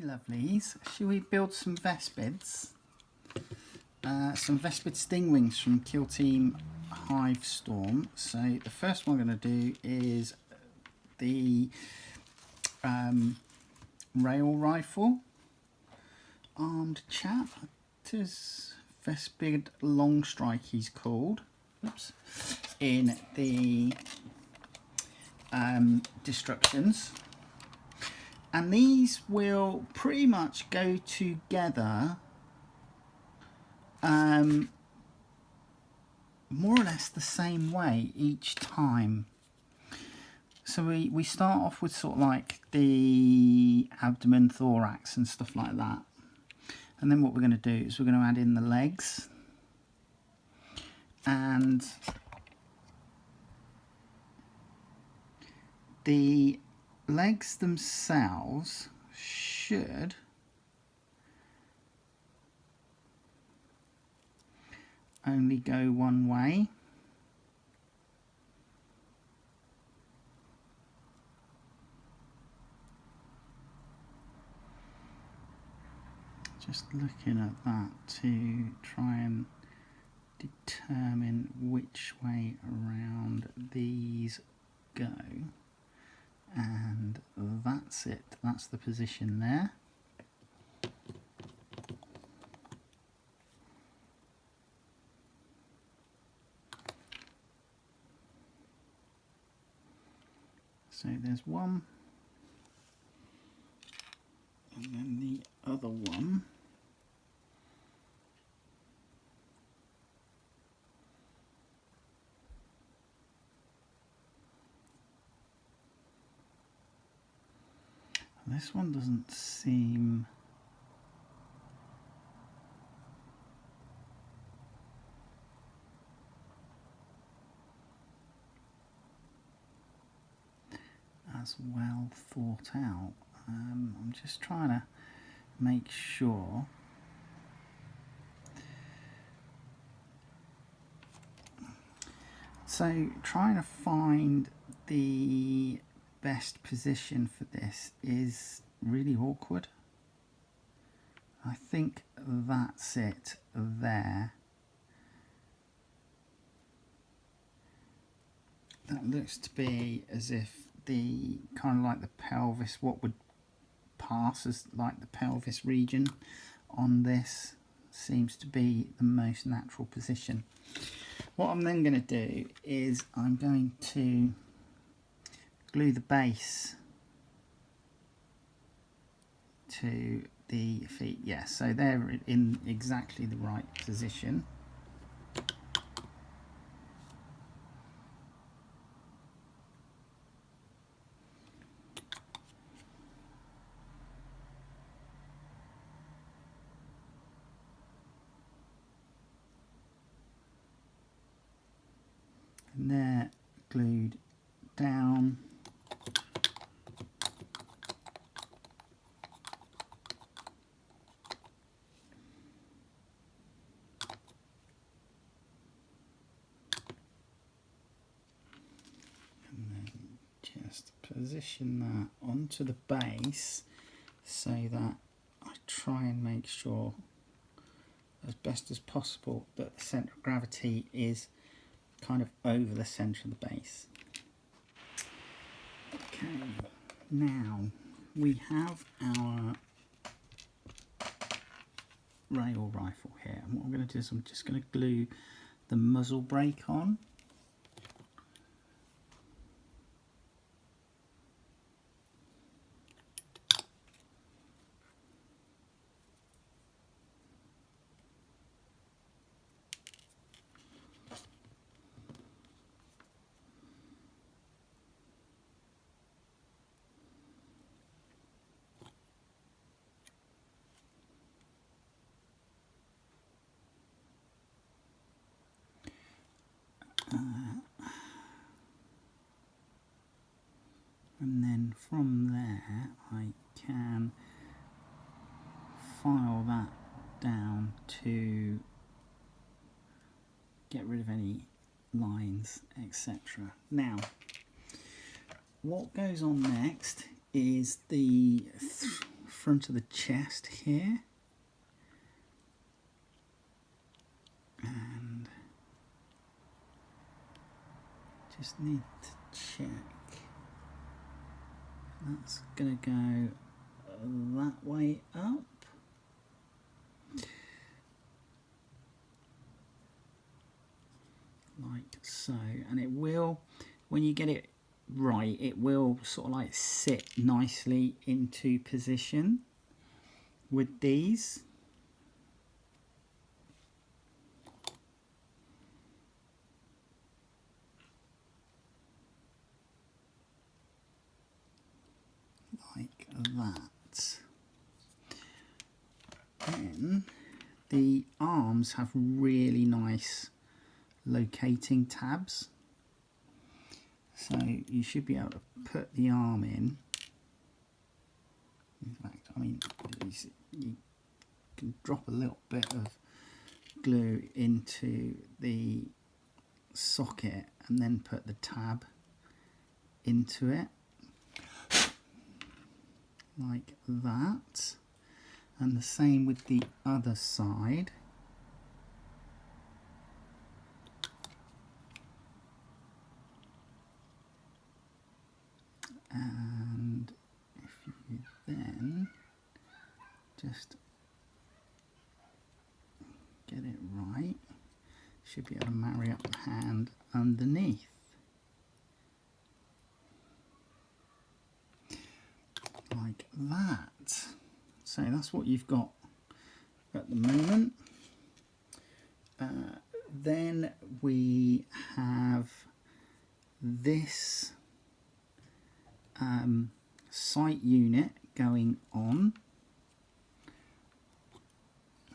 Lovelies, shall we build some Vespids? Some Vespid Stingwings from Kill Team Hivestorm. So the first one I'm going to do is the rail rifle. Armed chap. It is Vespid Long Strike he's called. Oops. In the destructions. And these will pretty much go together more or less the same way each time. So we start off with sort of like the abdomen, thorax and stuff like that. And then what we're going to do is we're going to add in the legs. And the legs themselves should only go one way. Just looking at that to try and determine which way around these go. And that's it, that's the position there. So there's one, and then the other one. This one doesn't seem as well thought out. I'm just trying to make sure. So trying to find the best position for this is really awkward. I think that's it there. That looks to be as if the kind of like the pelvis, what would pass as like the pelvis region on this seems to be the most natural position. What I'm then going to do is I'm going to glue the base to the feet. Yes, so they're in exactly the right position. And they're glued down. Just position that onto the base so that I try and make sure as best as possible that the centre of gravity is kind of over the centre of the base. Okay, now we have our rail rifle here, and what I'm going to do is I'm just going to glue the muzzle brake on. And then from there I can file that down to get rid of any lines, etc. Now, what goes on next is the front of the chest here. And just need to check. That's going to go that way up. Like so. And it will, when you get it right, it will sort of like sit nicely into position with these. Like that. Then the arms have really nice locating tabs, so you should be able to put the arm in. In fact, I mean, you can drop a little bit of glue into the socket and then put the tab into it like that, and the same with the other side. And if you then just get it right, should be able to marry up the hand underneath. Like that. So that's what you've got at the moment. Then we have this sight unit going on,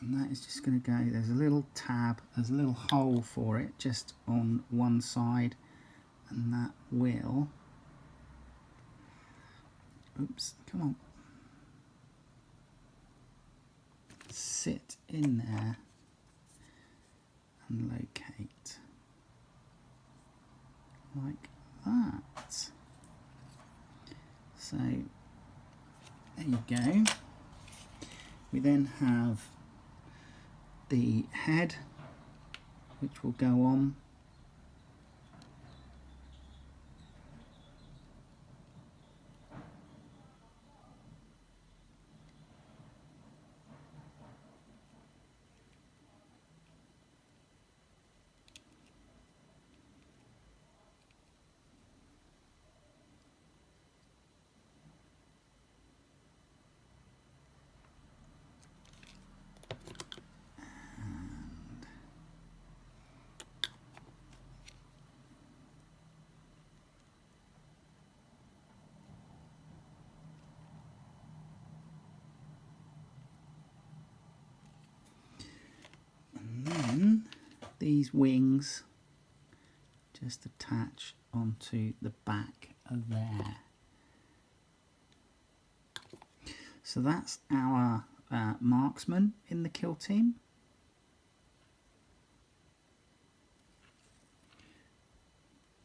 and that is just going to go, there's a little tab, there's a little hole for it just on one side, and that will, oops, come on, sit in there and locate like that. So there you go. We then have the head, which will go on. These wings just attach onto the back of there. So that's our marksman in the kill team.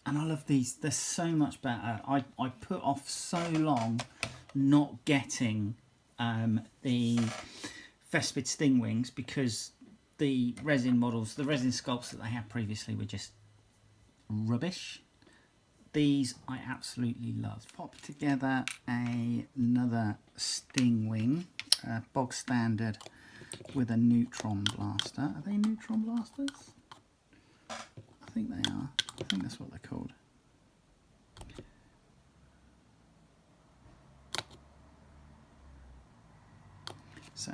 And I love these, they're so much better. I put off so long not getting the Vespid Stingwings because the resin models, the resin sculpts that they had previously were just rubbish. These I absolutely love. Pop together another Stingwing, bog standard with a neutron blaster. Are they neutron blasters? I think they are. I think that's what they're called. So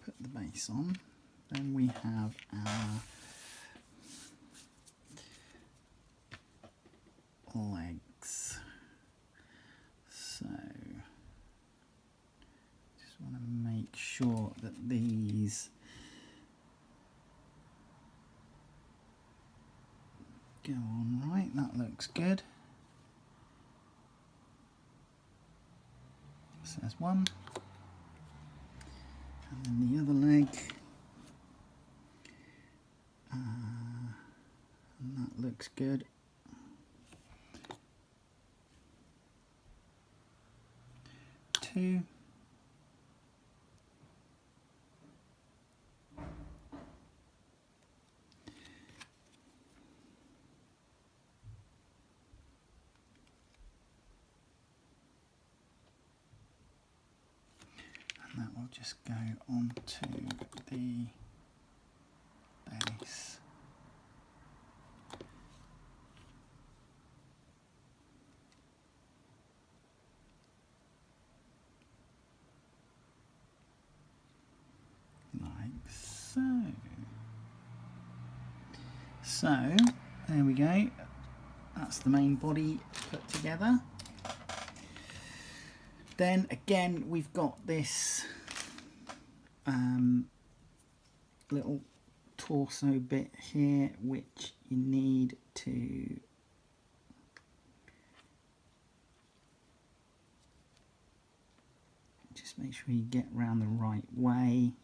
put the base on. Then we have our legs. So just want to make sure that these go on right. That looks good. So there's one. And then the other leg. And that looks good. 2. And that will just go onto the base. So there we go, that's the main body put together. Then again we've got this little torso bit here which you need to just make sure you get round the right way.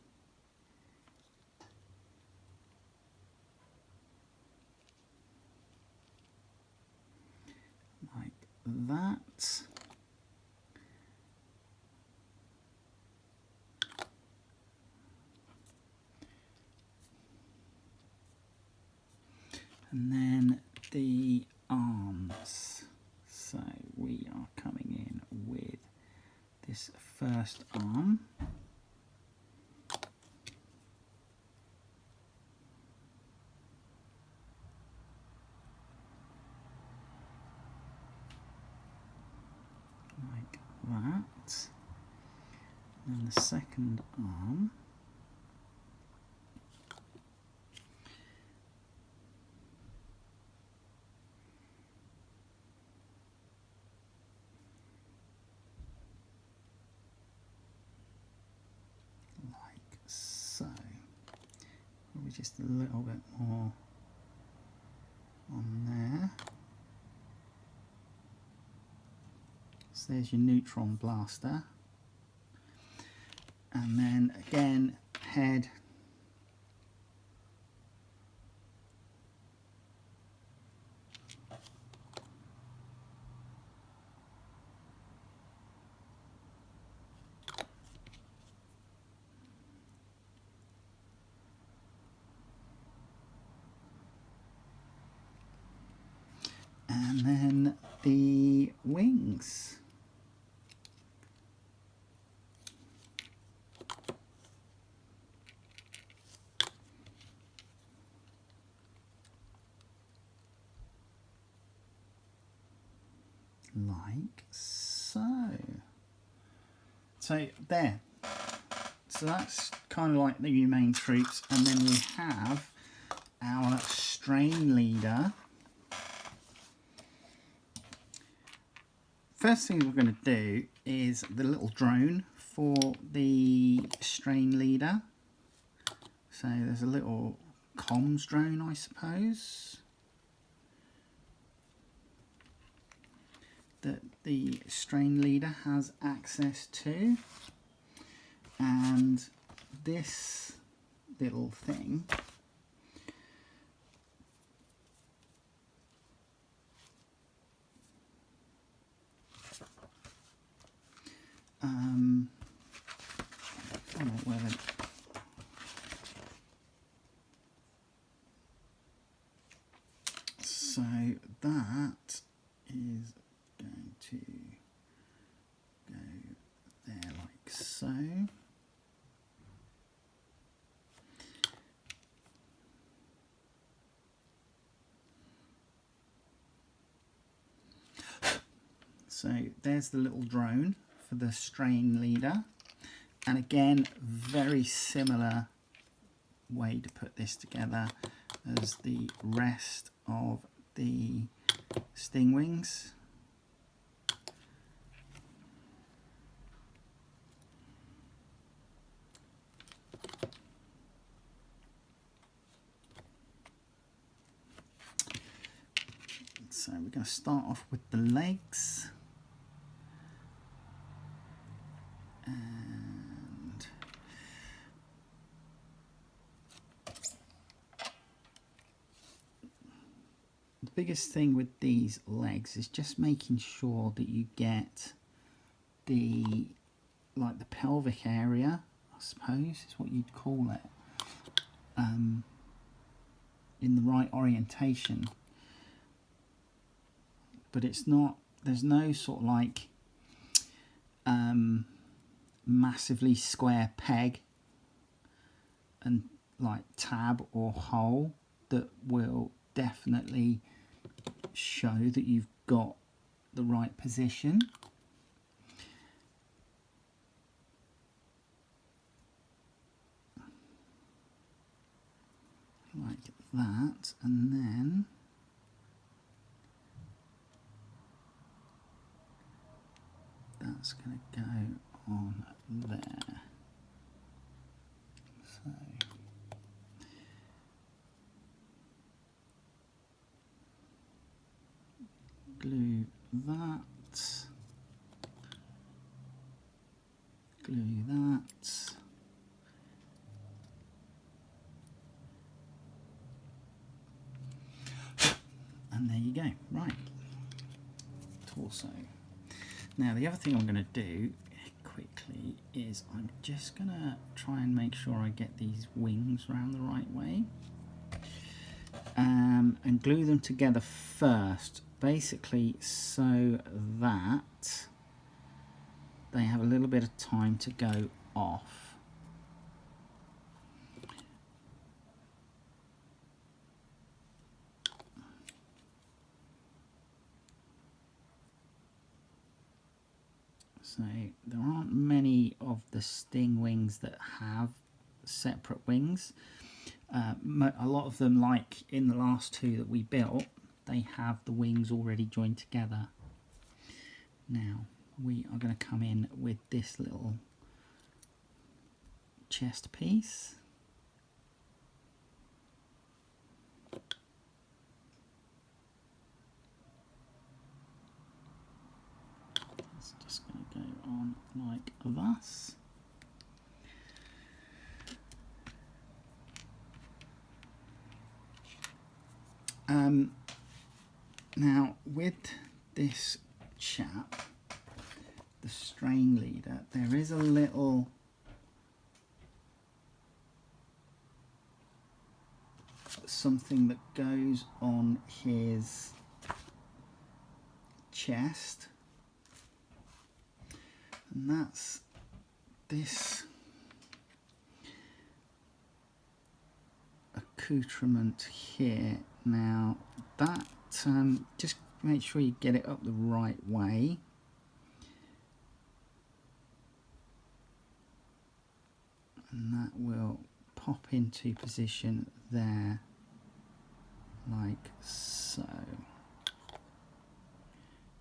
Like that. And then the arms. So we are coming in with this first arm. Like that. And the second arm. So, probably just a little bit more on there. So there's your neutron blaster. And then again, head. And then the wings. Like so. So there. So that's kind of like the main troops, and then we have our strain leader. First thing we're going to do is the little drone for the strain leader. So there's a little comms drone, I suppose, that the strain leader has access to. And this little thing I don't know whether so that is going to go there like so. So there's the little drone for the strain leader, and again very similar way to put this together as the rest of the Stingwings. So we're going to start off with the legs. And the biggest thing with these legs is just making sure that you get the like the pelvic area, I suppose is what you'd call it, in the right orientation. But it's not, there's no sort of like massively square peg and like tab or hole that will definitely show that you've got the right position. Like that, and then that's going to go on there. So glue that, glue that, and there you go. Right, torso. Now the other thing I'm going to do quickly is I'm just going to try and make sure I get these wings around the right way, and glue them together first, basically so that they have a little bit of time to go off. So there aren't many of the Stingwings that have separate wings. A lot of them, like in the last two that we built, they have the wings already joined together. Now we are going to come in with this little chest piece. It's just going to go on like this. Now with this chap, the strain leader, there is a little something that goes on his chest, and that's this accoutrement here. Now that just make sure you get it up the right way. And that will pop into position there, like so.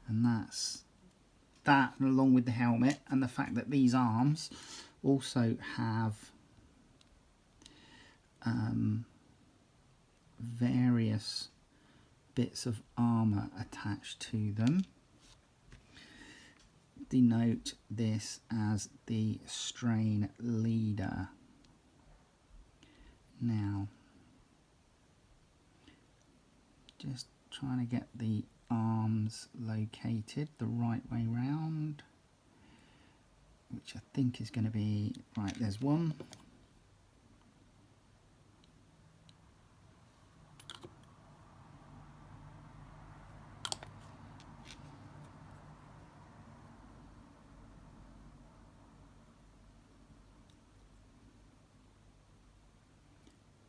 And that's that, along with the helmet and the fact that these arms also have various bits of armor attached to them, denote this as the strain leader. Now just trying to get the arms located the right way round, which I think is going to be right. There's one.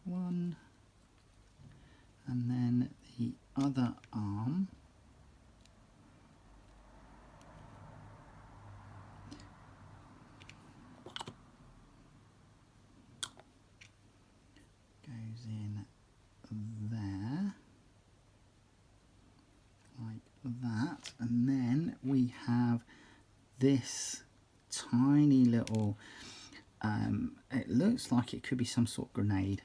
One, and then the other arm goes in there like that, and then we have this tiny little it looks like it could be some sort of grenade,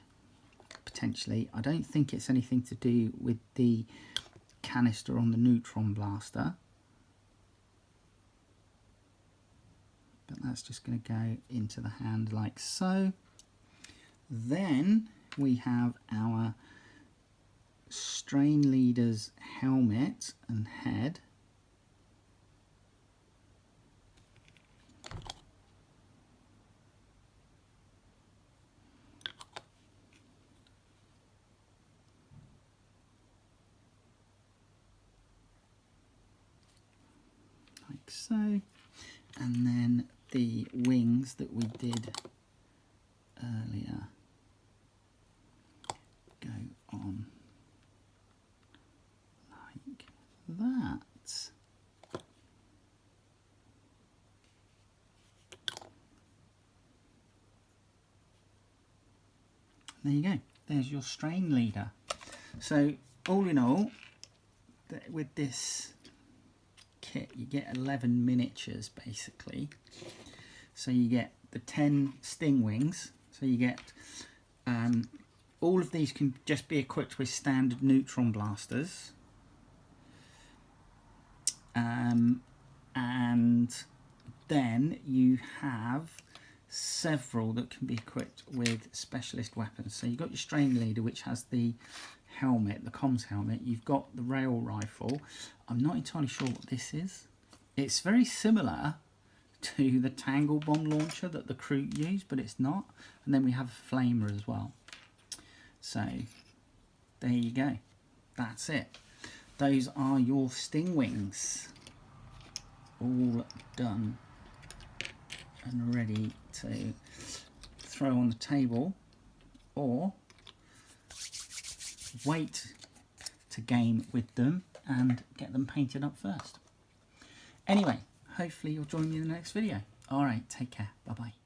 potentially. I don't think it's anything to do with the canister on the neutron blaster, but that's just going to go into the hand like so. Then we have our strain leader's helmet and head. so. And then the wings that we did earlier go on like that. There you go, there's your strain leader. So all in all, with this kit you get 11 miniatures basically. So you get the 10 Stingwings, so you get all of these can just be equipped with standard neutron blasters, and then you have several that can be equipped with specialist weapons. So you've got your strain leader, which has the helmet, the comms helmet. You've got the rail rifle. I'm not entirely sure what this is. It's very similar to the Tangle bomb launcher that the crew use, but it's not. And then we have a flamer as well. So there you go, that's it. Those are your Stingwings, all done and ready to throw on the table, or wait to game with them and get them painted up first. Anyway, hopefully you'll join me in the next video. Alright, take care, bye bye.